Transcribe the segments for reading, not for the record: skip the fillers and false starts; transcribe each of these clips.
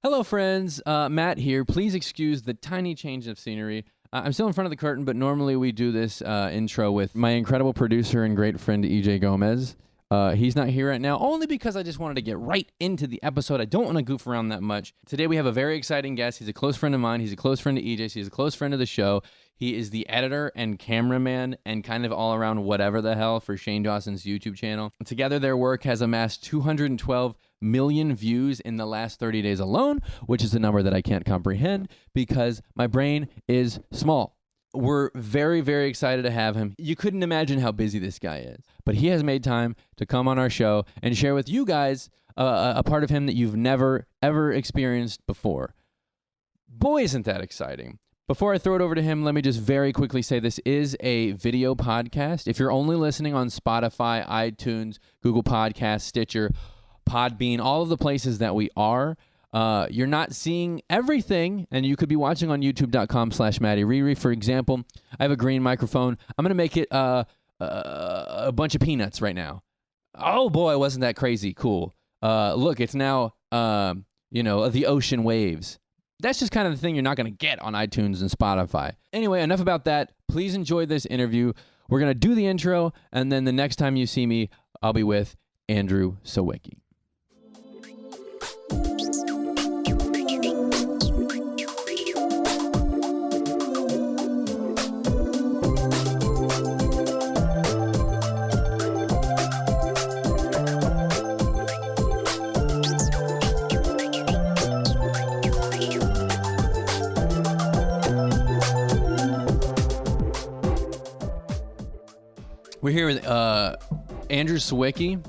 Hello, friends. Matt here. Please excuse the tiny change of scenery. I'm still in front of the curtain, but normally we do this intro with my incredible producer and great friend, EJ Gomez. He's not here right now, only because I just wanted to get right into the episode. I don't want to goof around that much. Today we have a very exciting guest. He's a close friend of mine. He's a close friend of EJ's. He's a close friend of the show. He is the editor and cameraman and kind of all around whatever the hell for Shane Dawson's YouTube channel. Together, their work has amassed 212 million views in the last 30 days alone, which is a number that I can't comprehend because my brain is small. We're very, very excited to have him. You couldn't imagine how busy this guy is, but he has made time to come on our show and share with you guys a part of him that you've never, ever experienced before. Boy, isn't that exciting. Before I throw it over to him, let me just very quickly say this is a video podcast. If you're only listening on Spotify, iTunes, Google Podcasts, Stitcher, Podbean, all of the places that we are, you're not seeing everything, and you could be watching on youtube.com/MattyRiri. For example, I have a green microphone. I'm going to make it a bunch of peanuts right now. Oh, boy, wasn't that crazy cool. Look, it's now, the ocean waves. That's just kind of the thing you're not going to get on iTunes and Spotify. Anyway, enough about that. Please enjoy this interview. We're going to do the intro, and then the next time you see me, I'll be with Andrew Siwicki. We're here with Andrew Siwicki,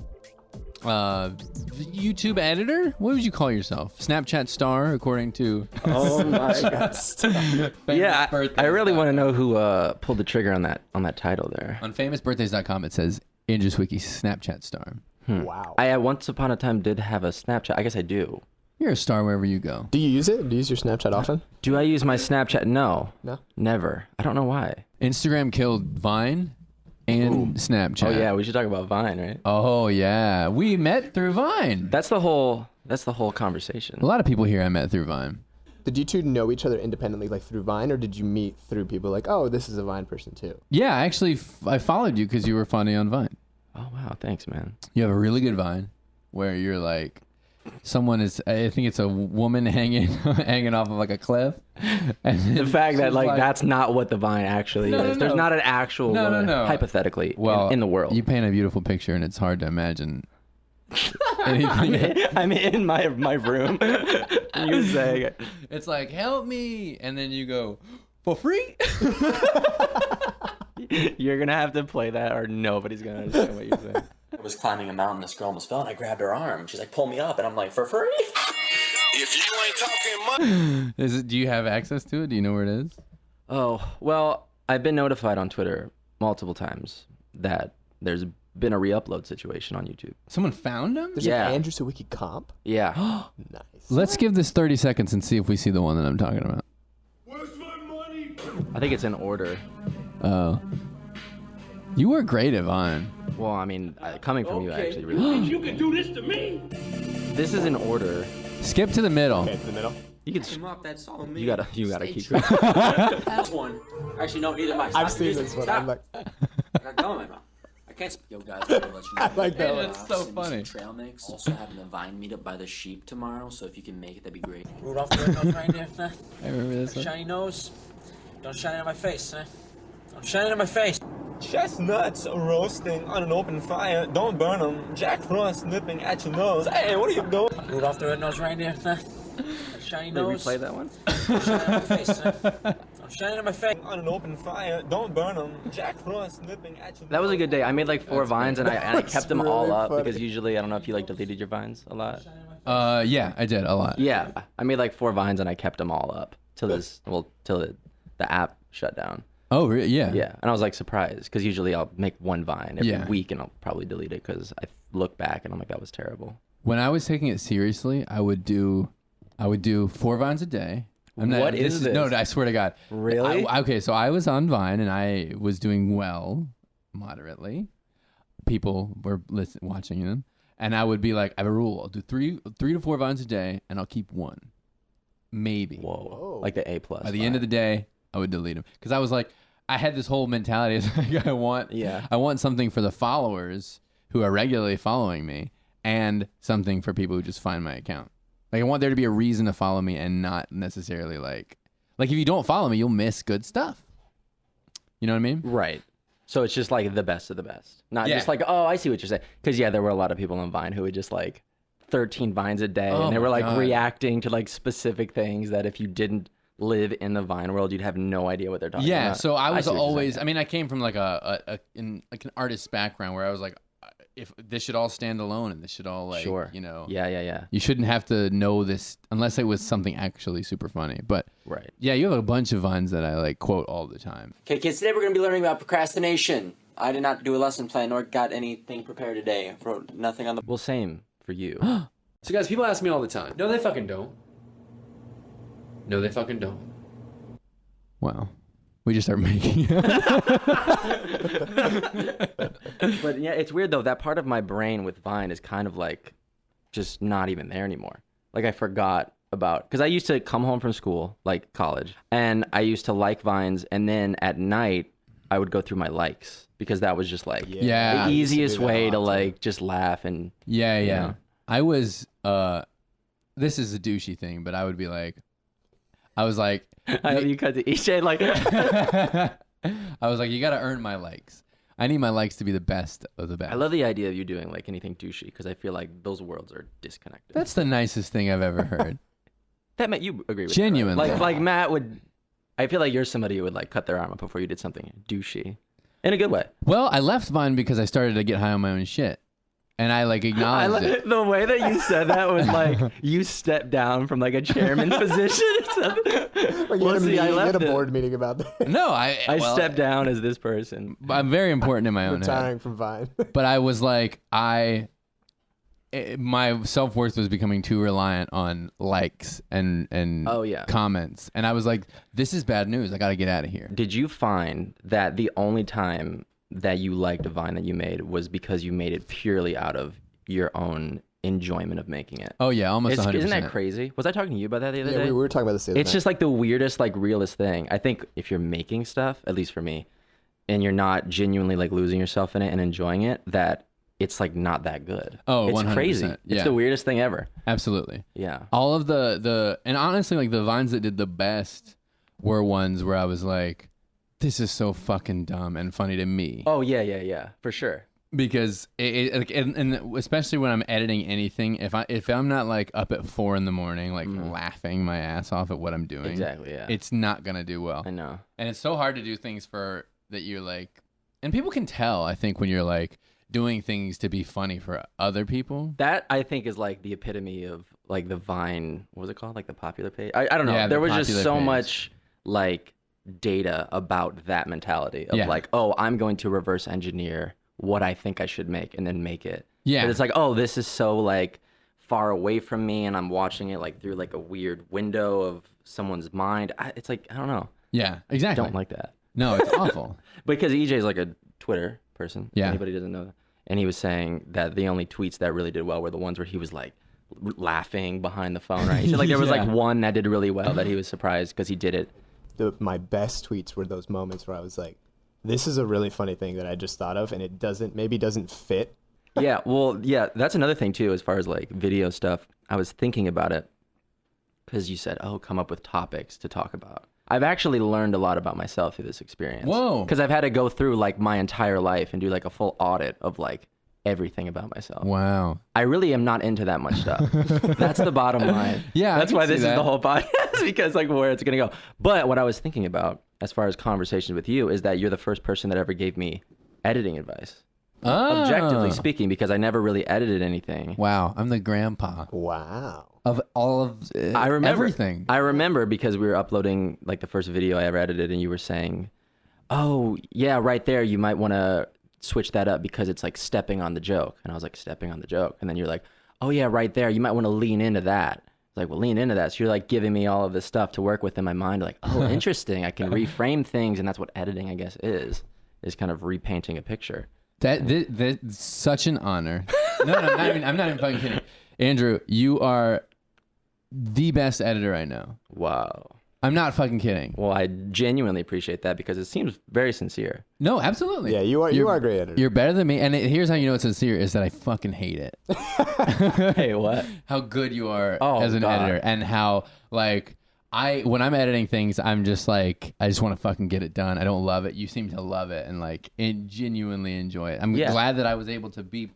YouTube editor? What would you call yourself? Snapchat star, according to... Oh my God. Yeah, I really want to know who pulled the trigger on that title there. On famousbirthdays.com, it says Andrew Siwicki, Snapchat star. Wow. I once upon a time did have a Snapchat. I guess I do. You're a star wherever you go. Do you use it? Do you use your Snapchat often? Do I use my Snapchat? No. No? Never. I don't know why. Instagram killed Vine and Snapchat. Oh yeah, we should talk about Vine, right? Oh yeah, we met through Vine. That's the whole conversation. A lot of people here I met through Vine. Did you two know each other independently, like through Vine, or did you meet through people like, oh, this is a Vine person too? Yeah, actually, I followed you because you were funny on Vine. Oh wow, thanks, man. You have a really good Vine where you're like, someone is, I think it's a woman hanging off of like a cliff. And the fact that like that's not what the Vine actually is. There's not an actual woman, hypothetically, in the world. You paint a beautiful picture and it's hard to imagine anything. I'm in my room. You say it's like, help me, and then you go, for free? You're gonna have to play that or nobody's gonna understand what you're saying. I was climbing a mountain, this girl almost fell, and I grabbed her arm. She's like, pull me up, and I'm like, for free? If you ain't talking money. Do you have access to it? Do you know where it is? Oh, well, I've been notified on Twitter multiple times that there's been a re-upload situation on YouTube. Someone found him? There's an Andrew Siwicki comp? Yeah. Nice. Let's give this 30 seconds and see if we see the one that I'm talking about. Where's my money? I think it's in order. Oh. You were great at Vine. Well, I mean, coming from you, I actually really You can do this to me. This is in order. Skip to the middle. Okay, to the middle. You can. Him up, that's all me. You gotta keep. That's one. Actually, no, neither am I. I've seen this one. Stop. I'm like, I got gum in my mouth. I can't yo, guys, I gotta let you know. I like that one. That's so Send me some funny. Trail mix. Also having a Vine meetup by the sheep tomorrow, so if you can make it, that'd be great. Rudolph the red-nosed reindeer. I remember this one. Shiny nose. Don't shine it on my face, huh? Don't shine it on my face. Chestnuts roasting on an open fire. Don't burn them. Jack Frost nipping at your nose. Hey, what are you doing? Rudolph the red-nosed reindeer. Shiny Did we nose. play that one? Don't shine it on my face, huh? Don't shine it on my face. On an open fire. Don't burn them. Jack Frost nipping at your nose. That was a good day. I made like 4 vines and I kept them all really up funny. because usually I don't know if you like deleted your vines a lot. Yeah, I did a lot. Yeah, I made like 4 vines and I kept them all up till the app shut down. Oh, yeah. Yeah, and I was like surprised because usually I'll make 1 vine every Yeah. week and I'll probably delete it because I look back and I'm like, that was terrible. When I was taking it seriously, I would do 4 vines a day. What is this? No, I swear to God. Really? Okay, so I was on Vine and I was doing well, moderately. People were watching them. And I would be like, I have a rule. I'll do three to 4 vines a day and I'll keep 1. maybe. Whoa. Like the A+. By the end of the day, I would delete them because I was like, I had this whole mentality. It's like I want something for the followers who are regularly following me, and something for people who just find my account. Like I want there to be a reason to follow me, and not necessarily like if you don't follow me, you'll miss good stuff. You know what I mean? Right. So it's just like the best of the best, not just like, oh, I see what you're saying. Because there were a lot of people on Vine who would just like 13 Vines a day, and they were like reacting to like specific things that if you didn't live in the Vine world, you'd have no idea what they're talking about. Yeah, so I was always, I I came from like an artist's background where I was like, if this should all stand alone and this should all like, you know. Yeah. You shouldn't have to know this unless it was something actually super funny. But right. Yeah, you have a bunch of Vines that I like quote all the time. Okay, kids, today we're going to be learning about procrastination. I did not do a lesson plan nor got anything prepared today. I wrote nothing on the... Well, same for you. So guys, people ask me all the time. No, they fucking don't. No, they fucking don't. Well, we just start making it. But yeah, it's weird though. That part of my brain with Vine is kind of like just not even there anymore. Like I forgot about, because I used to come home from school, like college, and I used to like Vines, and then at night I would go through my likes because that was just like the easiest way to like just laugh and yeah. You know. I was this is a douchey thing, but I would be like, I was like, I know you cut to EJ like I was like, you gotta earn my likes. I need my likes to be the best of the best. I love the idea of you doing like anything douchey because I feel like those worlds are disconnected. That's the nicest thing I've ever heard. That Matt, you agree with Genuinely. that, right? Like Matt would. I feel like you're somebody who would like cut their arm up before you did something douchey, in a good way. Well, I left Vine because I started to get high on my own shit, and I like acknowledged it. The way that you said that was like you stepped down from like a chairman position or something. Like you had a board meeting about that. No, I stepped down as this person. I'm very important in my own Retiring head. from Vine. But I was like, my self-worth was becoming too reliant on likes and comments, and I was like, this is bad news. I got to get out of here. Did you find that the only time that you liked a Vine that you made was because you made it purely out of your own enjoyment of making it? Oh yeah, almost 100%. Isn't that crazy? Was I talking to you about that the other day? We were talking about this the other It's night. just like the weirdest, like realest thing. I think if you're making stuff, at least for me, and you're not genuinely like losing yourself in it and enjoying it, that it's like not that good. Oh, it's 100%. crazy. Yeah. It's the weirdest thing ever. Absolutely. Yeah. All of the and honestly, like the Vines that did the best were ones where I was like, this is so fucking dumb and funny to me. Oh yeah, for sure. Because and especially when I'm editing anything, if I'm not like up at 4 a.m, like laughing my ass off at what I'm doing, exactly, yeah, it's not gonna do well. I know. And it's so hard to do things for that you're like, and people can tell. I think when you're like doing things to be funny for other people. That I think is like the epitome of like the Vine. What was it called? Like the popular page. I don't know. Yeah, there was just so page. much like data about that mentality of like, oh, I'm going to reverse engineer what I think I should make and then make it. Yeah. But it's like, oh, this is so like far away from me, and I'm watching it like through like a weird window of someone's mind. It's like, I don't know. Yeah, exactly. Don't like that. No, it's awful. Because EJ is like a Twitter person. Yeah. If anybody doesn't know that. And he was saying that the only tweets that really did well were the ones where he was like laughing behind the phone, right? He said like there was like one that did really well that he was surprised because he did it. My best tweets were those moments where I was like, this is a really funny thing that I just thought of, and it doesn't fit. Yeah, well, yeah, that's another thing too, as far as like video stuff. I was thinking about it because you said, oh, come up with topics to talk about. I've actually learned a lot about myself through this experience. Whoa. Because I've had to go through like my entire life and do like a full audit of like everything about myself. Wow. I really am not into that much stuff. That's the bottom line. Yeah, that's why this is the whole podcast, because like where it's gonna go. But what I was thinking about as far as conversations with you is that you're the first person that ever gave me editing advice. Oh. Objectively speaking, because I never really edited anything. Wow, I'm the grandpa Wow. of all of I remember everything. I remember because we were uploading like the first video I ever edited, and you were saying, oh yeah, right there, you might want to switch that up because it's like stepping on the joke. And I was like, stepping on the joke? And then you're like, oh yeah, right there, you might want to lean into that. Like, well, lean into that. So you're like giving me all of this stuff to work with in my mind. Like, oh, interesting. I can reframe things, and that's what editing, I guess, is kind of repainting a picture. That's such an honor. No, I'm not even fucking kidding. Andrew, you are the best editor I know. Wow. I'm not fucking kidding. Well, I genuinely appreciate that because it seems very sincere. No, absolutely. Yeah, you are a great editor. You're better than me. And here's how you know it's sincere is that I fucking hate it. Hey, what? How good you are Oh, as an God. editor and how like when I'm editing things, I'm just like, I just want to fucking get it done. I don't love it. You seem to love it and like genuinely enjoy it. I'm glad that I was able to be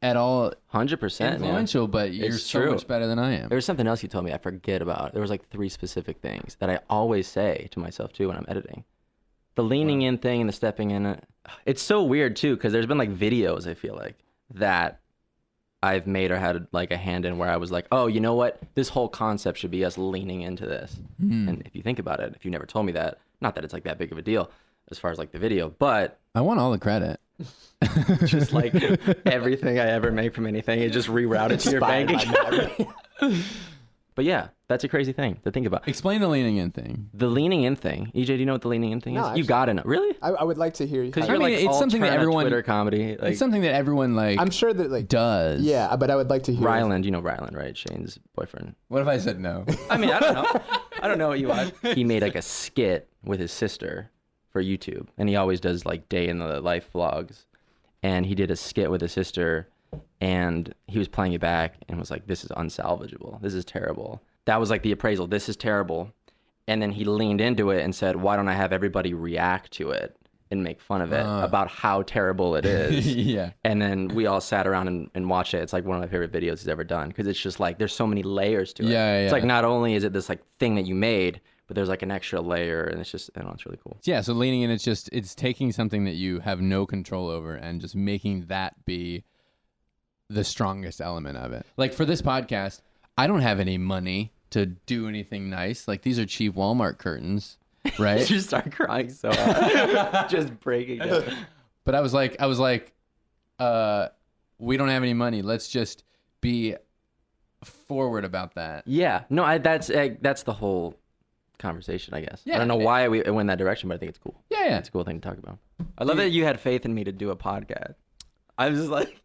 at all 100%, influential, but you're It's so true. much better than I am. There was something else you told me I forget about. There was like 3 specific things that I always say to myself too when I'm editing. The leaning in thing and the stepping in. It's so weird too because there's been like videos I feel like that I've made or had like a hand in where I was like, oh, you know what? This whole concept should be us leaning into this. And if you think about it, if you never told me that, not that it's like that big of a deal as far as like the video, but I want all the credit. just like everything I ever make from anything is just rerouted to your bank account. But yeah, that's a crazy thing to think about. Explain the leaning in thing. The leaning in thing. EJ, do you know what the leaning in thing No, is? actually- You gotta know. Really? I would like to hear. Because how- you're mean, like it's something that alternative everyone- Twitter comedy. Like It's something that everyone like I'm sure that like does. Yeah, but I would like to hear. Ryland, you know Ryland, right? Shane's boyfriend. What if I said no? I mean, I don't know. I don't know what you watch. He made like a skit with his sister for YouTube, and he always does like day in the life vlogs. And he did a skit with his sister, and he was playing it back and was like, "This is unsalvageable. This is terrible." That was like the appraisal. This is terrible. And then he leaned into it and said, "Why don't I have everybody react to it and make fun of it about how terrible it is?" Yeah. And then we all sat around and watched it. It's like one of my favorite videos he's ever done because it's just like there's so many layers to it. Yeah, It's yeah. like not only is it this like thing that you made, but there's like an extra layer, and it's just, I don't know, it's really cool. Yeah, so leaning in, it's taking something that you have no control over and just making that be the strongest element of it. Like for this podcast, I don't have any money to do anything nice. Like these are cheap Walmart curtains, right? You just start crying so hard, just breaking down. But I was like, we don't have any money. Let's just be forward about that. Yeah, no, that's the whole conversation, I guess. Yeah. I don't know why we went that direction, but I think it's cool. Yeah. It's a cool thing to talk about. I love that you had faith in me to do a podcast. I was just like,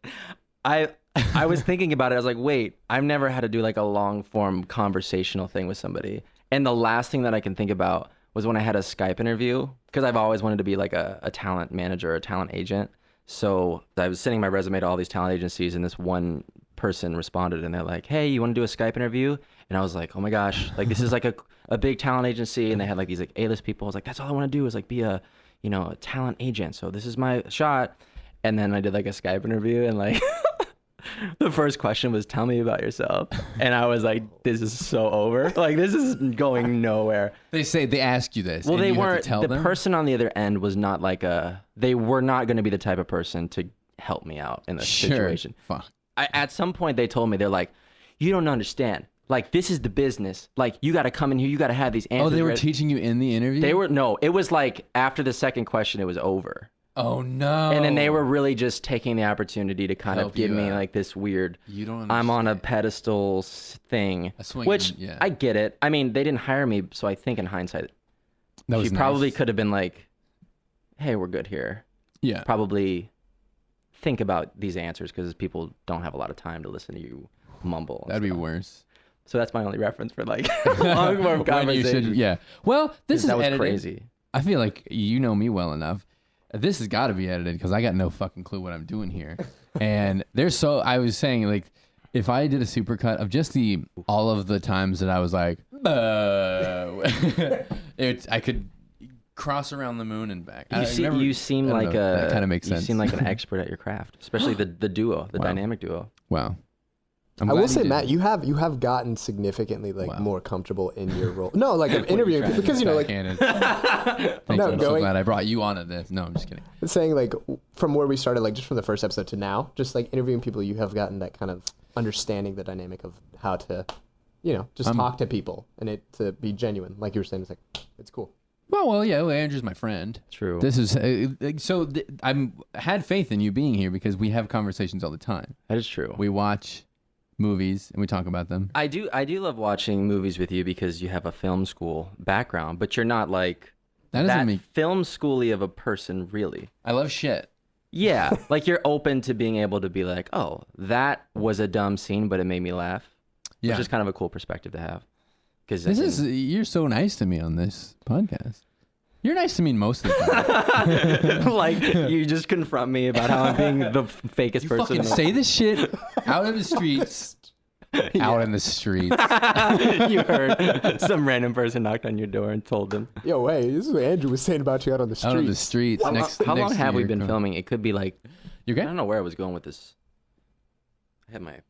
I was thinking about it. I was like, wait, I've never had to do like a long form conversational thing with somebody. And the last thing that I can think about was when I had a Skype interview, because I've always wanted to be like a talent manager or a talent agent. So I was sending my resume to all these talent agencies, and this one person responded, and they're like, "Hey, you want to do a Skype interview?" And I was like, "Oh my gosh, like this is like a big talent agency," and they had like these like A-list people. I was like, "That's all I want to do is like be a talent agent. So this is my shot." And then I did like a Skype interview, and like the first question was, "Tell me about yourself." And I was like, "This is so over. Like this is going nowhere." They ask you this. Well, and they you have to weren't. tell The them? person on the other end was not like they were not going to be the type of person to help me out in this situation. Fuck. At some point, they told me, they're like, "You don't understand. Like, this is the business. Like, you got to come in here. You got to have these answers." Oh, they were ready." teaching you in the interview? No, it was like after the second question, it was over. Oh, no. And then they were really just taking the opportunity to kind Help of give you me out. like this weird, You don't I'm on a understand. pedestal thing, A swinging- which yeah. I get it. I mean, they didn't hire me, so I think in hindsight, That was she probably nice. could have been like, "Hey, we're good here." Yeah. Probably think about these answers because people don't have a lot of time to listen to you mumble. and That'd be stuff. worse. So that's my only reference for like long form When you conversation. should, yeah. Well, this is That was edited. crazy. I feel like you know me well enough. This has got to be edited because I got no fucking clue what I'm doing here. And I was saying, like, if I did a supercut of just all of the times that I was like, I could cross around the moon and back. You seem I don't like know. That kinda makes sense. You seem like an expert at your craft, especially the duo, the Wow. dynamic duo. Wow. I'm I glad will you say, did Matt, it. you have gotten significantly like Wow. more comfortable in your role. No, like I'm interviewing Trying to because you know, like backhanded. Thanks, No, I'm so going- glad I brought you onto this. No, I'm just kidding. saying like from where we started, like just from the first episode to now, just like interviewing people, you have gotten that kind of understanding the dynamic of how to, just talk to people and it to be genuine. Like you were saying, it's like it's cool. Well, yeah. Andrew's my friend. True. This is I'm had faith in you being here because we have conversations all the time. That is true. We watch movies and we talk about them. I do love watching movies with you because you have a film school background, but you're not like That doesn't that make. film schooly of a person, really. I love shit. Yeah, like you're open to being able to be like, "Oh, that was a dumb scene, but it made me laugh." Yeah. which is kind of a cool perspective to have. Because You're so nice to me on this podcast. You're nice to me most of the time. like you just confront me about how I'm being the fakest person. Fucking say this shit out in the streets. Out in the streets. You heard some random person knocked on your door and told them. Yo, hey, this is what Andrew was saying about you out on the streets. Out on the streets. How long have we been filming? It could be like. You okay? I don't know where I was going with this. I have my.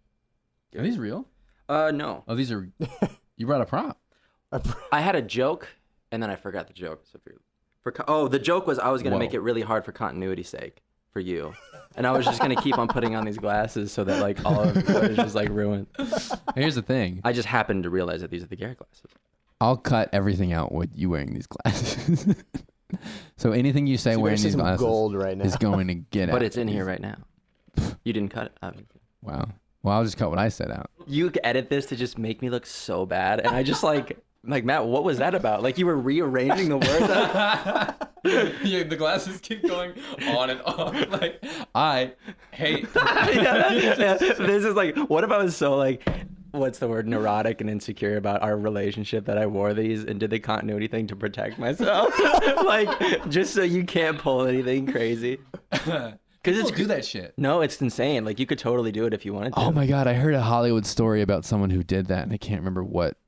Are these real? No. Oh, these are. You brought a prop. I had a joke, and then I forgot the joke. So the joke was I was gonna make it really hard for continuity's sake for you, and I was just gonna keep on putting on these glasses so that like all of the footage was like ruined. Here's the thing. I just happened to realize that these are the Garrett glasses. I'll cut everything out with you wearing these glasses. So anything you say wearing these glasses gold right now. is going to get out. But it's in here right now. You didn't cut it. Wow. Well, I'll just cut what I said out. You edit this to just make me look so bad, and I just like Matt, what was that about? Like you were rearranging the words. Yeah, the glasses keep going on and on. Like I hate. Yeah. This is like, what if I was so like, what's the word, neurotic and insecure about our relationship that I wore these and did the continuity thing to protect myself, like just so you can't pull anything crazy. Because it's do that shit. No, it's insane. Like you could totally do it if you wanted to. Oh my god, I heard a Hollywood story about someone who did that, and I can't remember what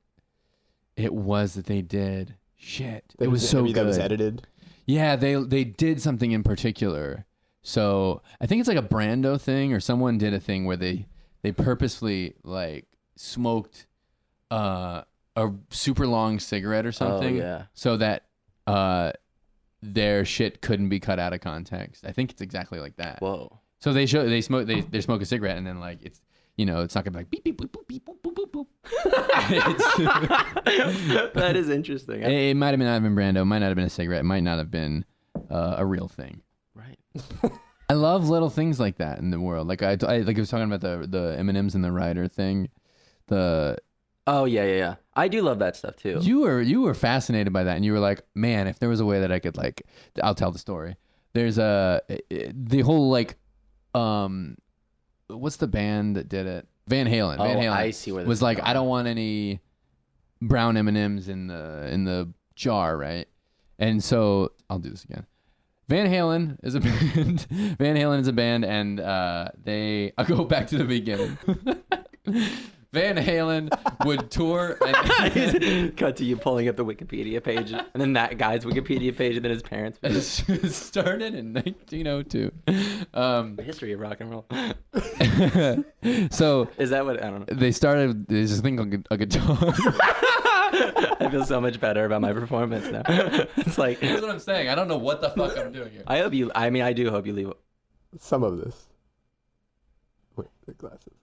it was that they did. Shit, it was so good. That was edited. Yeah, they did something in particular. So I think it's like a Brando thing, or someone did a thing where they purposely like smoked a super long cigarette or something, so that their shit couldn't be cut out of context. I think it's exactly like that. Whoa. So they smoke a cigarette, and then like it's it's not gonna be like beep beep boop boop beep boop boop boop boop. That is interesting. It might have not have been Brando. It might not have been a cigarette. It might not have been a real thing. Right. I love little things like that in the world. Like I was talking about the M&Ms and the Rider thing. Oh yeah. I do love that stuff too. You were fascinated by that, and you were like, man, if there was a way that I could like, I'll tell the story. There's the whole like, what's the band that did it? Van Halen. Van Halen. I see where this was is like, going. I don't want any brown M&Ms in the jar, right? And so I'll do this again. Van Halen is a band. Van Halen is a band, and I'll go back to the beginning. Van Halen would tour. And cut to you pulling up the Wikipedia page, and then that guy's Wikipedia page, and then his parents' page. It started in 1902. The history of rock and roll. So is that what? I don't know. They started. There's this thing called a guitar. I feel so much better about my performance now. It's like that's what I'm saying. I don't know what the fuck I'm doing here. I do hope you leave. Some of this. Wait, the glasses.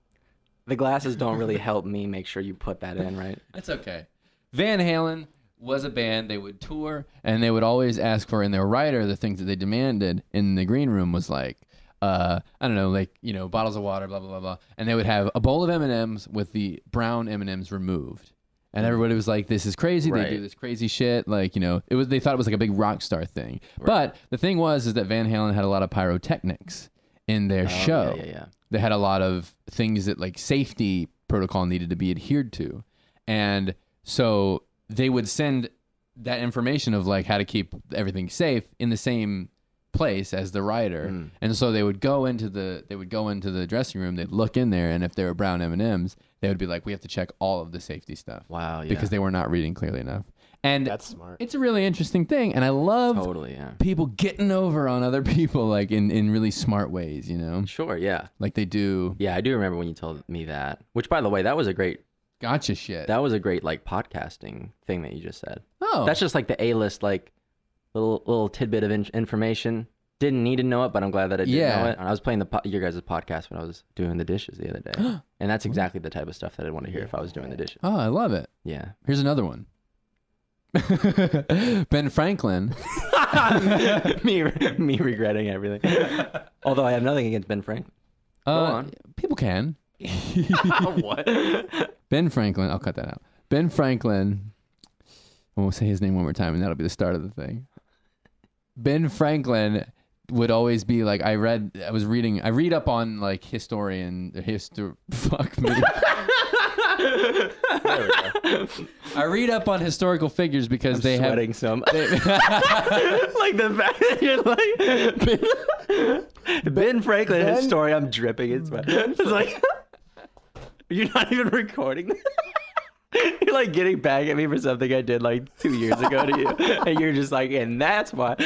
The glasses don't really help me make sure you put that in, right? That's okay. Van Halen was a band. They would tour, and they would always ask for in their writer the things that they demanded in the green room was like, I don't know, like bottles of water, blah blah blah blah, and they would have a bowl of M&Ms with the brown M&Ms removed, and everybody was like, "This is crazy." Right. They do this crazy shit, like it was. They thought it was like a big rock star thing, Right. but the thing is that Van Halen had a lot of pyrotechnics in their show. Yeah. They had a lot of things that like safety protocol needed to be adhered to. And so they would send that information of like how to keep everything safe in the same place as the writer. And so they would go into the dressing room, they'd look in there, and if they were brown M&Ms, they would be like, we have to check all of the safety stuff. Wow, yeah. Because they were not reading clearly enough. And That's smart. It's a really interesting thing, and I love people getting over on other people like in really smart ways, Sure, yeah. Like they do. Yeah, I do remember when you told me that. Which, by the way, that was a great Gotcha shit. That was a great like podcasting thing that you just said. Oh, That's just like the A-list like little tidbit of information. Didn't need to know it, but I'm glad that I did know it. And I was playing your guys' podcast when I was doing the dishes the other day, and that's exactly the type of stuff that I'd want to hear if I was doing the dishes. Oh, I love it. Yeah. Here's another one. Ben Franklin. me regretting everything. Although I have nothing against Ben Franklin. Go on. People can. What? Ben Franklin. I'll cut that out. Ben Franklin. I won't say his name one more time, and that'll be the start of the thing. Ben Franklin would always be like, I read up on like fuck me. There we go. I read up on historical figures because I'm they sweating have. some. Like the fact that you're like Ben Franklin, his story. I'm dripping in sweat. It's like you're not even recording. You're like getting back at me for something I did like 2 years ago to you, and you're just like, and that's why.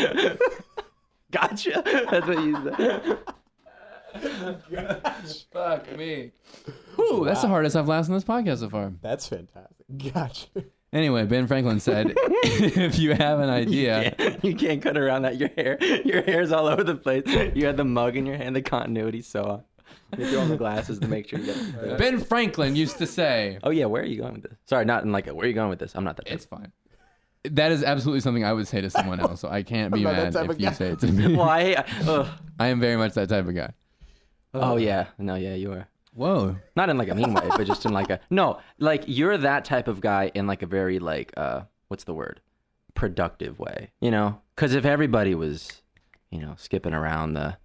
Gotcha. That's what you said. Gosh, fuck me. Ooh, that's the hardest I've laughed in this podcast so far. That's fantastic. Gotcha. Anyway, Ben Franklin said, if you have an idea. You can't cut around that. Your hair's all over the place. You had the mug in your hand, the continuity's so off. You throw on the glasses to make sure you get it. Ben Franklin used to say. Oh, yeah, where are you going with this? Sorry, not in like where are you going with this? I'm not that type. It's fine. That is absolutely something I would say to someone else, so I can't be I'm not mad that type if of you guy. say it to me. Why? I am very much that type of guy. Oh, yeah. No, yeah, you are. Whoa. Not in like a mean way, but just in like a no, like you're that type of guy in like a very like what's the word? Productive way, you know? Because if everybody was, you know, skipping around the,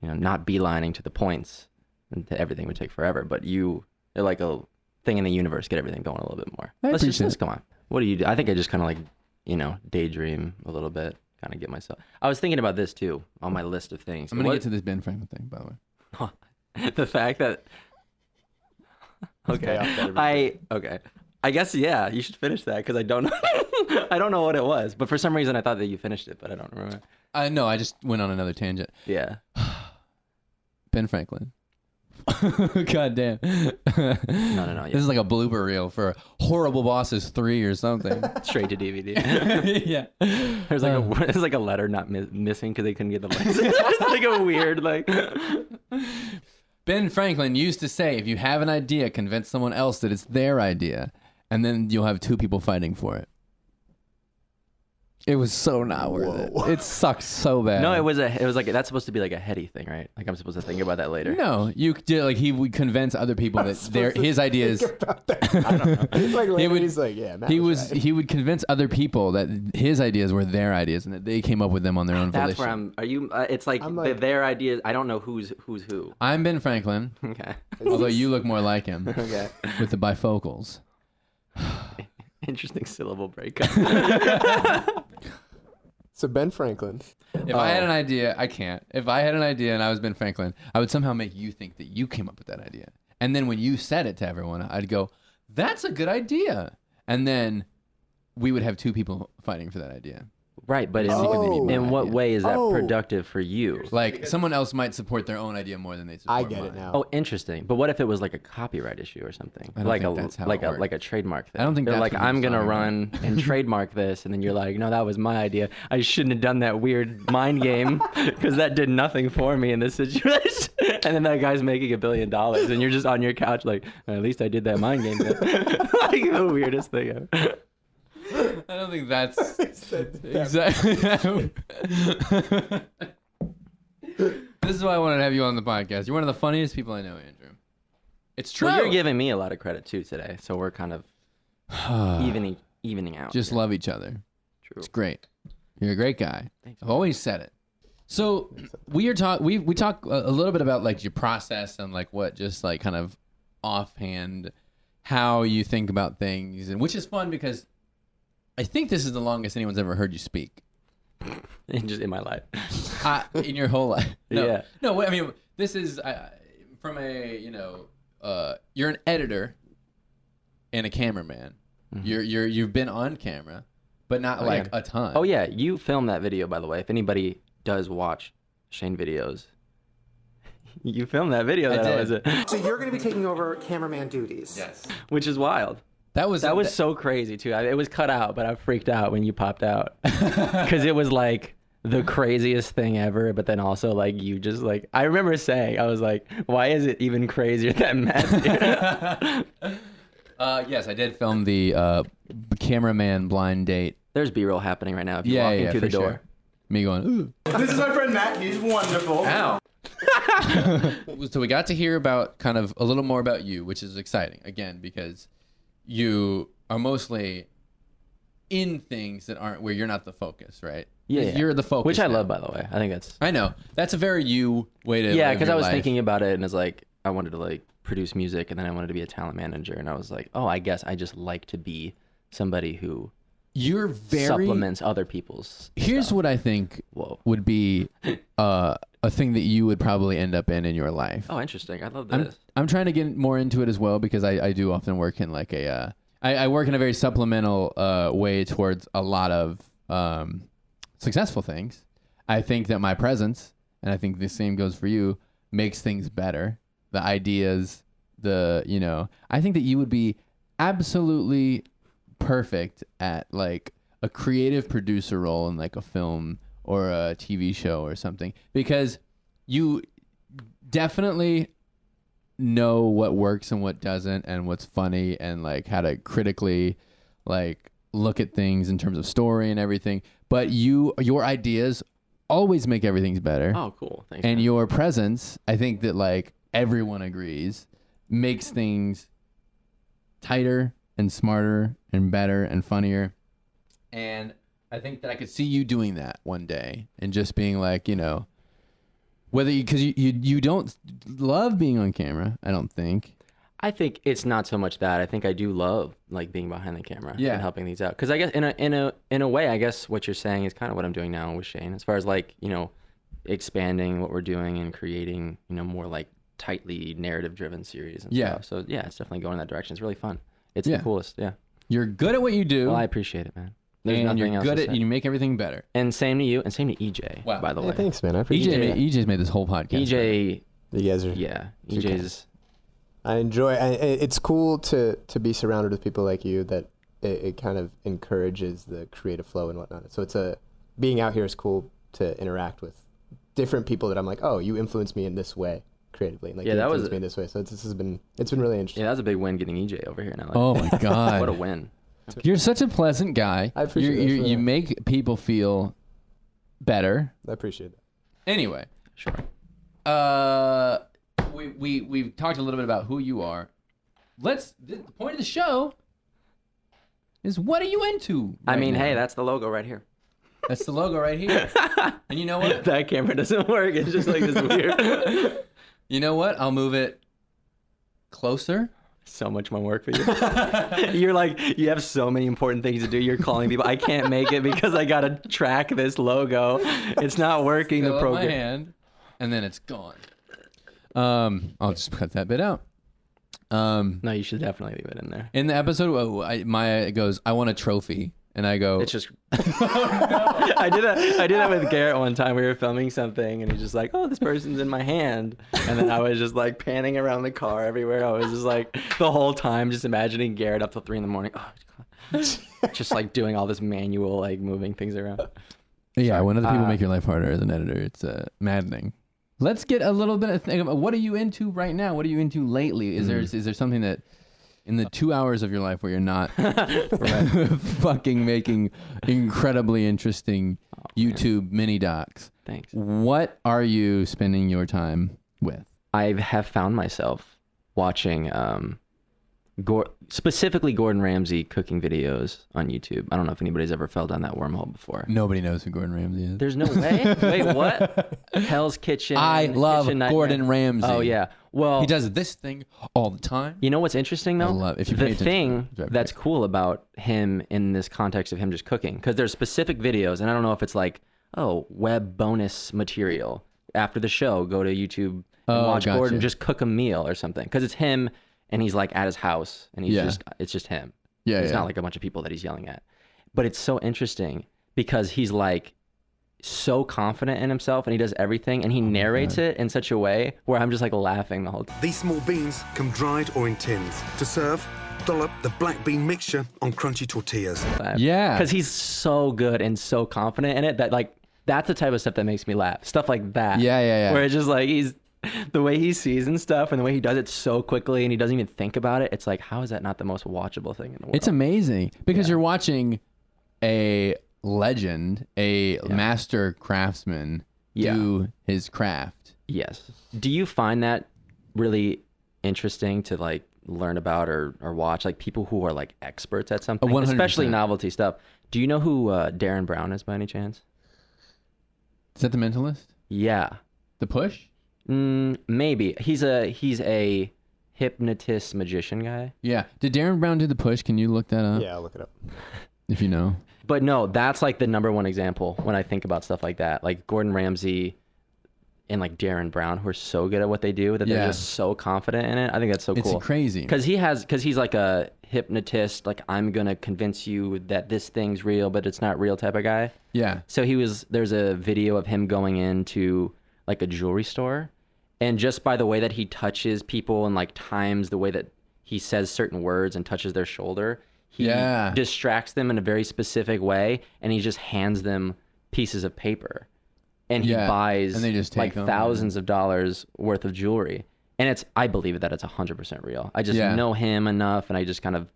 you know, not beelining to the points, then everything would take forever. But you're like a thing in the universe, get everything going a little bit more. Let's come on. What do you do? I think I just kind of like, you know, daydream a little bit, kind of get myself. I was thinking about this too on my list of things. I'm gonna get to this Ben Franklin thing, by the way. The fact that okay, I guess yeah, you should finish that because I don't know. I don't know what it was, but for some reason I thought that you finished it, but I don't remember. No, I just went on another tangent. Yeah. Ben Franklin. God damn. No. Yeah. This is like a blooper reel for Horrible Bosses 3 or something. Straight to DVD. Yeah. There's like a letter not missing because they couldn't get the license. It's like a weird like. Ben Franklin used to say, if you have an idea, convince someone else that it's their idea, and then you'll have two people fighting for it. It was so not worth it. It sucked so bad. No, it was like that's supposed to be like a heady thing, right? Like I'm supposed to think about that later. No, you did like he would convince other people that his ideas. I don't know. Like later, he's like, yeah, Matt was right. He would convince other people that his ideas were their ideas and that they came up with them on their own volition. That's where I'm. Are you? It's like, their ideas. I don't know who's who. I'm Ben Franklin. Okay. Although you look more like him. Okay. With the bifocals. Interesting syllable breakup. So Ben Franklin. If I had an idea, I can't. If I had an idea and I was Ben Franklin, I would somehow make you think that you came up with that idea. And then when you said it to everyone, I'd go, that's a good idea. And then we would have two people fighting for that idea. Right, but in what way is that productive for you? Like someone else might support their own idea more than they support I get mine. it now. Oh, interesting. But what if it was like a copyright issue or something? I don't think that's how it works. Like a trademark thing. I don't think they're that's like, what he I'm was gonna talking run and trademark this, and then you're like, no, that was my idea. I shouldn't have done that weird mind game because that did nothing for me in this situation. And then that guy's making $1 billion, and you're just on your couch like, at least I did that mind game. Like the weirdest thing ever. I don't think that's exactly. This is why I wanted to have you on the podcast. You're one of the funniest people I know, Andrew. It's true. Well, you're giving me a lot of credit too today, so we're kind of evening out. Just love each other. True. It's great. You're a great guy. Thanks, I've always said it. So we talk a little bit about like your process and like what just like kind of offhand how you think about things, and which is fun because I think this is the longest anyone's ever heard you speak. Just in my life. In your whole life. No, Yeah. No, I mean, this is from a, you're an editor and a cameraman. Mm-hmm. You've been on camera, but not a ton. Oh yeah, you filmed that video, by the way. If anybody does watch Shane videos, you filmed that video. So you're going to be taking over cameraman duties. Yes. Which is wild. That was so crazy too. It was cut out, but I freaked out when you popped out because it was like the craziest thing ever. But then also like you just like I remember saying I was like, why is it even crazier than Matt? Yes, I did film the cameraman blind date. There's B-roll happening right now. If you're walking through the door, sure. Me going, ooh. This is my friend Matt. He's wonderful. Ow. So we got to hear about kind of a little more about you, which is exciting again because you are mostly in things that aren't where you're not the focus, right? Yeah, you're the focus. Which I love, by the way. I know that's a very you way to. Yeah, because I was thinking about it and it's like I wanted to like produce music, and then I wanted to be a talent manager, and I was like, oh, I guess I just like to be somebody who You're very supplements other people's Here's stuff. what I think Whoa. would be a thing that you would probably end up in your life. Oh, interesting. I love this. I'm trying to get more into it as well because I do often work in like I work in a very supplemental way towards a lot of successful things. I think that my presence, and I think the same goes for you, makes things better. The ideas, I think that you would be absolutely perfect at like a creative producer role in like a film or a TV show or something, because you definitely know what works and what doesn't and what's funny and like how to critically like look at things in terms of story and everything. But your ideas always make everything better. Oh, cool. Thanks. And man. your presence, I think that like everyone agrees, makes things tighter and smarter and better and funnier. And I think that I could see you doing that one day and just being like, whether because you don't love being on camera, I don't think. I think it's not so much that. I think I do love like being behind the camera and helping things out. Because I guess in a way, I guess what you're saying is kind of what I'm doing now with Shane, as far as like expanding what we're doing and creating more like tightly narrative driven series and stuff. So yeah, it's definitely going in that direction. It's really fun. It's the coolest. Yeah. You're good at what you do. Well, I appreciate it, man. There's and nothing you're else good to at say. you make everything better. And same to you, and same to EJ. Wow. By the way, Thanks, man. I appreciate it. EJ's made this whole podcast. EJ, You guys are. EJ's. I enjoy. It's cool to be surrounded with people like you that it kind of encourages the creative flow and whatnot. So being out here is cool to interact with different people that I'm like, oh, you influenced me in this way creatively. And like, Yeah, you influenced me in this way. So it's been really interesting. Yeah, that was a big win getting EJ over here now. Oh my god, What a win! You're such a pleasant guy. I appreciate that. You make people feel better. I appreciate that. Anyway, Sure. we've talked a little bit about who you are. The point of the show is, what are you into? I right mean, now? hey, that's the logo right here. That's the logo right here. And you know what? That camera doesn't work. It's just like this weird. You know what? I'll move it closer. So much more work for you. You're like, you have so many important things to do. You're calling people. I can't make it because I gotta track this logo. It's not working. Go The up program. my hand, and then it's gone. I'll just cut that bit out. No, you should definitely leave it in there. In the episode, Maya goes, "I want a trophy," and I go, It's just. I did that with Garrett one time. We were filming something, and he's just like, "Oh, this person's in my hand," and then I was just like panning around the car everywhere. I was just like the whole time just imagining Garrett up till 3 a.m. Oh, just like doing all this manual like moving things around. "Yeah, when other people make your life harder as an editor, it's maddening." Let's get a little bit of what are you into right now? What are you into lately? Is there something that in the 2 hours of your life where you're not fucking making incredibly interesting YouTube mini docs? Thanks. What are you spending your time with? I have found myself watching specifically Gordon Ramsay cooking videos on YouTube. I don't know if anybody's ever fell down that wormhole before. Nobody knows who Gordon Ramsay is. There's no way. Wait, what? Hell's Kitchen. I love Kitchen Nightmare. Gordon Ramsay. Oh yeah. Well, He does this thing all the time. you know what's interesting though? I love- if you pay the attention, thing drive me that's crazy. cool about him in this context of him just cooking, because there's specific videos, and I don't know if it's like, oh, web bonus material after the show. Go to YouTube and Oh, watch gotcha. Gordon just cook a meal or something, because it's him and he's like at his house and it's just him. Yeah, It's yeah. not like a bunch of people that he's yelling at. But it's so interesting because he's like so confident in himself and he does everything and he narrates it in such a way where I'm just like laughing the whole time. These small beans come dried or in tins. To serve, dollop the black bean mixture on crunchy tortillas. Yeah. Because he's so good and so confident in it that like that's the type of stuff that makes me laugh. Stuff like that. Yeah. Where it's just like the way he seasons stuff and the way he does it so quickly and he doesn't even think about it. It's like, how is that not the most watchable thing in the world? It's amazing because you're watching a legend, a master craftsman do his craft. Yes. Do you find that really interesting to like learn about or watch, like people who are like experts at something, 100%. especially novelty stuff? Do you know who Darren Brown is by any chance? Is that The Mentalist? Yeah. The Push? Maybe. He's a hypnotist magician guy. Yeah. Did Darren Brown do the push? Can you look that up? Yeah, I'll look it up. If you know. But no, that's like the number one example when I think about stuff like that. Like Gordon Ramsay and like Darren Brown, who are so good at what they do that they're just so confident in it. I think that's so cool. It's crazy. Because he's like a hypnotist, like I'm gonna convince you that this thing's real, but it's not real type of guy. Yeah. So there's a video of him going into like a jewelry store, and just by the way that he touches people and like times the way that he says certain words and touches their shoulder, he distracts them in a very specific way, and he just hands them pieces of paper, and he buys and they just like take thousands of dollars worth of jewelry. And I believe that it's 100% real. I just know him enough, and I just kind of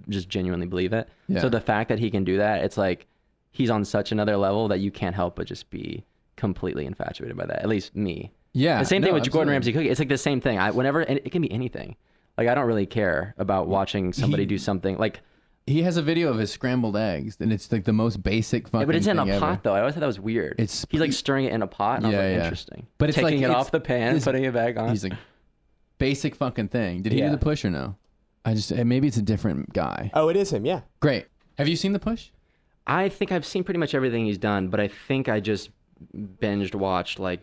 just genuinely believe it. Yeah. So the fact that he can do that, it's like he's on such another level that you can't help but just be completely infatuated by that. At least me. Yeah. The same thing with absolutely. Gordon Ramsay cooking. It's like the same thing. And it can be anything. Like I don't really care about watching somebody do something like. He has a video of his scrambled eggs, and it's like the most basic fucking. Yeah, but it's in a thing pot ever. though. I always thought that was weird. He's like stirring it in a pot, and I was like, interesting. But it's taking like, it off the pan, putting it back on. He's like, basic fucking thing. Did he do the push or no? Maybe it's a different guy. Oh, it is him. Yeah. Great. Have you seen the push? I think I've seen pretty much everything he's done, but I think I just binged watched like.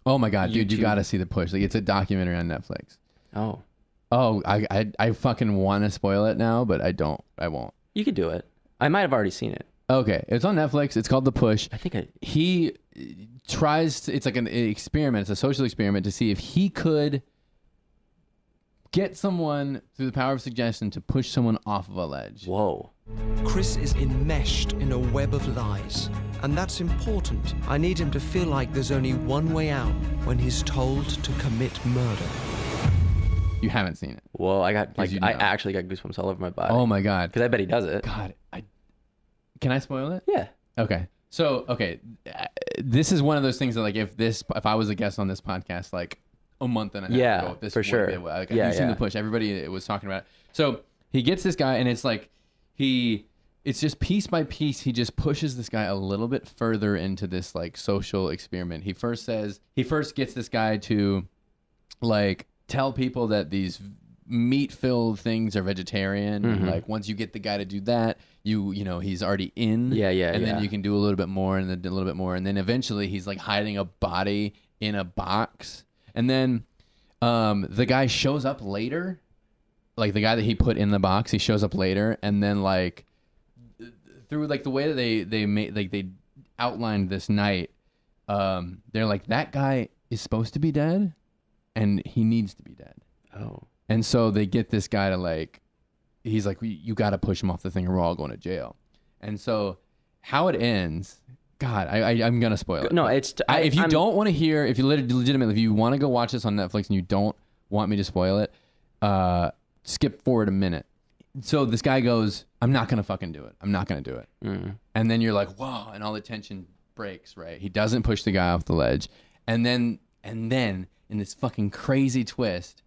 Oh my god, dude, you YouTube. gotta see the push. Like it's a documentary on Netflix. Oh. Oh, I fucking want to spoil it now, but I won't. You could do it. I might have already seen it. Okay, it's on Netflix. It's called The Push. I think he tries to, it's like an experiment. It's a social experiment to see if he could get someone through the power of suggestion to push someone off of a ledge. Whoa. Chris is enmeshed in a web of lies, and that's important. I need him to feel like there's only one way out when he's told to commit murder. You haven't seen it. Whoa, I actually got goosebumps all over my body. Oh my god. Because I bet he does it. God, can I spoil it? Yeah. Okay. So, this is one of those things that like if I was a guest on this podcast like a month and a half ago, this for sure. Like, you've seen The Push. Everybody was talking about it. So he gets this guy, and it's like it's just piece by piece. He just pushes this guy a little bit further into this like social experiment. He first gets this guy to like tell people that these meat-filled things are vegetarian. Mm-hmm. And, like once you get the guy to do that, you know he's already in. And then you can do a little bit more, and then a little bit more, and then eventually he's like hiding a body in a box, and then the guy shows up later, like the guy that he put in the box, he shows up later, and then like through like the way that they made like they outlined this night, they're like that guy is supposed to be dead, and he needs to be dead. Oh. And so they get this guy to like, he's like, you got to push him off the thing or we're all going to jail. And so how it ends, God, I'm going to spoil it. No, if you don't want to hear, if you legitimately, if you want to go watch this on Netflix and you don't want me to spoil it, skip forward a minute. So this guy goes, I'm not going to fucking do it. I'm not going to do it. Mm. And then you're like, whoa, and all the tension breaks, right? He doesn't push the guy off the ledge. And then in this fucking crazy twist,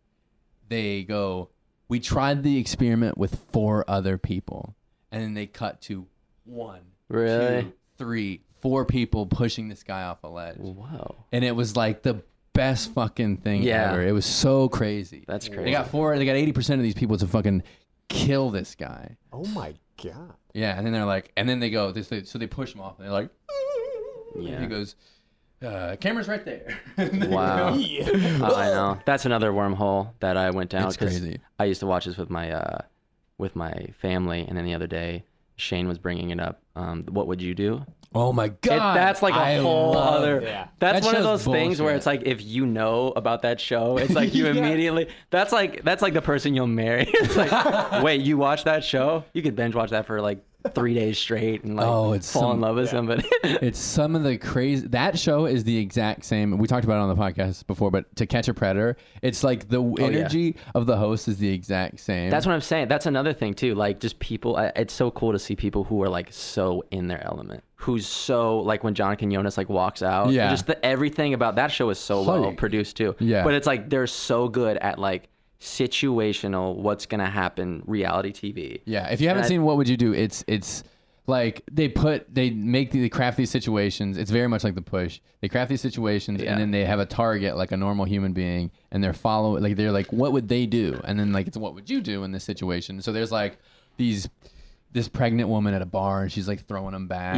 they go, we tried the experiment with 4 other people. And then they cut to 1, really? 2, 3, 4 people pushing this guy off a ledge. Wow. And it was like the best fucking thing ever. It was so crazy. That's crazy. They got 80% of these people to fucking kill this guy. Oh my god. Yeah, and then they're like, and then they go, so they push him off, and they're like, yeah. And he goes, camera's right there. Wow. I know. That's another wormhole that I went down. It's crazy. I used to watch this with my family, and then the other day, Shane was bringing it up. What would you do? Oh my god. That's like a whole other. Yeah. That's That one of show's those things where bullshit. it's like if you know about that show, it's like you immediately. That's like the person you'll marry. It's like, wait, you watch that show? You could binge watch that for like 3 days straight and like fall in love with somebody. It's some of the crazy. That show is the exact same. We talked about it on the podcast before, but To Catch a Predator, it's like the energy of the host is the exact same. That's what I'm saying. That's another thing too. Like just people. It's so cool to see people who are like so in their element. Who's so like when John Quinones like walks out. Yeah. Just everything about that show is so well produced too. Yeah. But it's like they're so good at like situational what's gonna happen reality TV. Yeah. If you haven't seen What Would You Do, it's Like they craft these situations. It's very much like The Push. They craft these situations and then they have a target like a normal human being, and they're like, what would they do? And then like it's what would you do in this situation? So there's like this pregnant woman at a bar, and she's like throwing them back.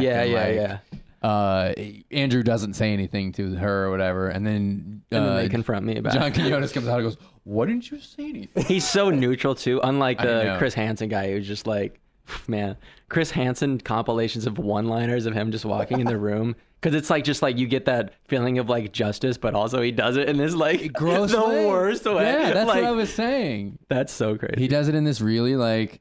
Andrew doesn't say anything to her or whatever, and then they confront me about John it. Quinones comes out and goes, "Why didn't you say anything?" He's so neutral too, unlike the Chris Hansen guy who's just like, man, Chris Hansen compilations of one-liners of him just walking in the room, because it's like just like you get that feeling of like justice, but also he does it in this like gross the way. worst way. Yeah, that's like, what I was saying. That's so crazy. He does it in this really like,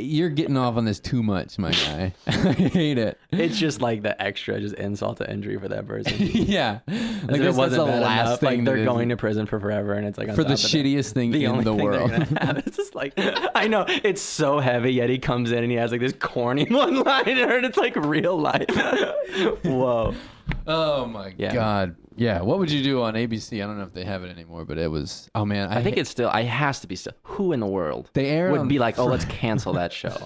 you're getting off on this too much, my guy. I hate it. It's just like the extra, just insult to injury for that person. Yeah, like it wasn't the last thing. Like they're going to prison for forever, and it's like on for the top of shittiest thing in the world. It's just like, I know it's so heavy, yet he comes in and he has like this corny one-liner, and it's like real life. Whoa. Oh my God. Yeah. What would you do on ABC? I don't know if they have it anymore, but it was. Oh man. I think it's still. It has to be still. Who in the world would be like, oh, let's cancel that show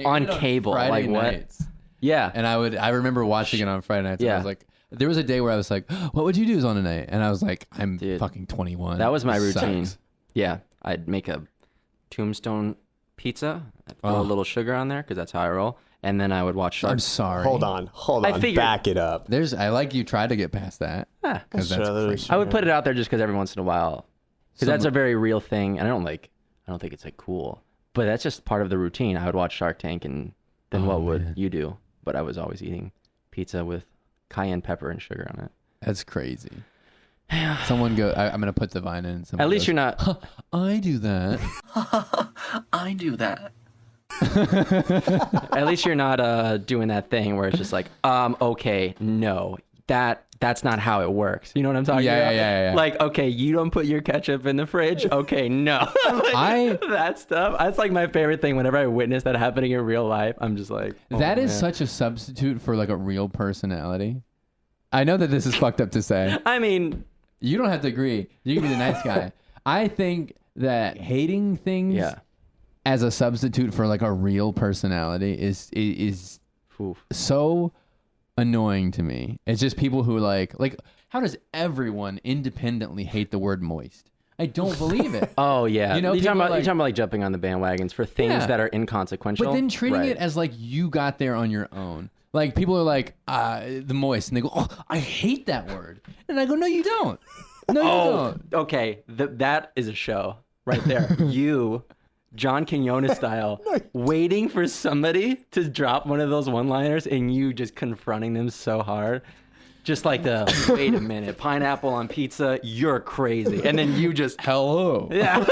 on cable? Friday like what? Nights. Yeah. And I remember watching it on Friday nights. Yeah. I was like, there was a day where I was like, what would you do on a night? And I was like, I'm fucking 21. That was my routine. Sucks. Yeah. I'd make a tombstone pizza. I'd throw a little sugar on there because that's how I roll. And then I would watch Shark. I'm sorry. Hold on. Back it up. I like you tried to get past that. Because that's I would put it out there just because every once in a while, because that's a very real thing, and I don't think it's like cool, but that's just part of the routine. I would watch Shark Tank, and then what would you do? But I was always eating pizza with cayenne pepper and sugar on it. That's crazy. Someone go. I'm gonna put the vine in. At least you're not. I do that. I do that. At least you're not doing that thing where it's just like, okay, no, that's not how it works. You know what I'm talking about? Yeah. Like, okay, you don't put your ketchup in the fridge. Okay, no. Like, that stuff. That's like my favorite thing. Whenever I witness that happening in real life, I'm just like, that is such a substitute for like a real personality. I know that this is fucked up to say. I mean, you don't have to agree. You can be the nice guy. I think that hating things as a substitute for like a real personality is so annoying to me. It's just people who like how does everyone independently hate the word moist? I don't believe it. Oh yeah, you know, you're talking about like jumping on the bandwagons for things that are inconsequential, but then treating it as like you got there on your own. Like people are like the moist, and they go, "Oh, I hate that word," and I go, "No, you don't. No, you don't." Okay, that is a show right there. You, John Quinones style, waiting for somebody to drop one of those one-liners, and you just confronting them so hard. Just like wait a minute, pineapple on pizza, you're crazy. And then you just, hello. Yeah.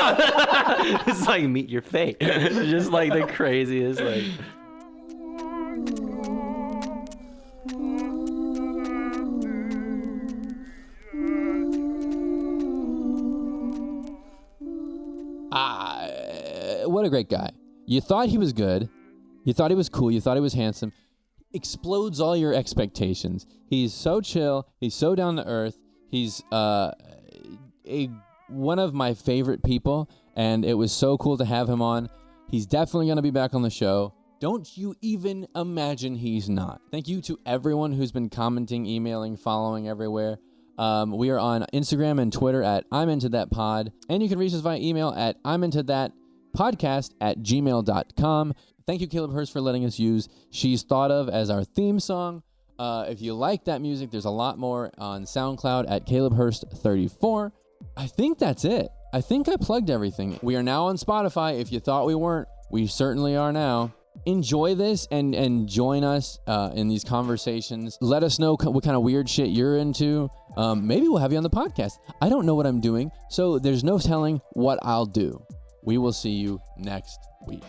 It's like meet your fate. Just like the craziest, like. What a great guy. You thought he was good. You thought he was cool. You thought he was handsome. Explodes all your expectations. He's so chill. He's so down to earth. He's one of my favorite people, and it was so cool to have him on. He's definitely going to be back on the show. Don't you even imagine he's not. Thank you to everyone who's been commenting, emailing, following everywhere. We are on Instagram and Twitter at I'm Into That Pod, and you can reach us via email at I'm Into That Podcast at gmail.com. Thank you, Caleb Hurst, for letting us use She's Thought Of as our theme song. If you like that music, there's a lot more on SoundCloud at Caleb Hurst 34. I think that's it. I think I plugged everything. We are now on Spotify. If you thought we weren't, we certainly are now. Enjoy this and join us in these conversations. Let us know what kind of weird shit you're into. Maybe we'll have you on the podcast. I don't know what I'm doing, so there's no telling what I'll do. We will see you next week.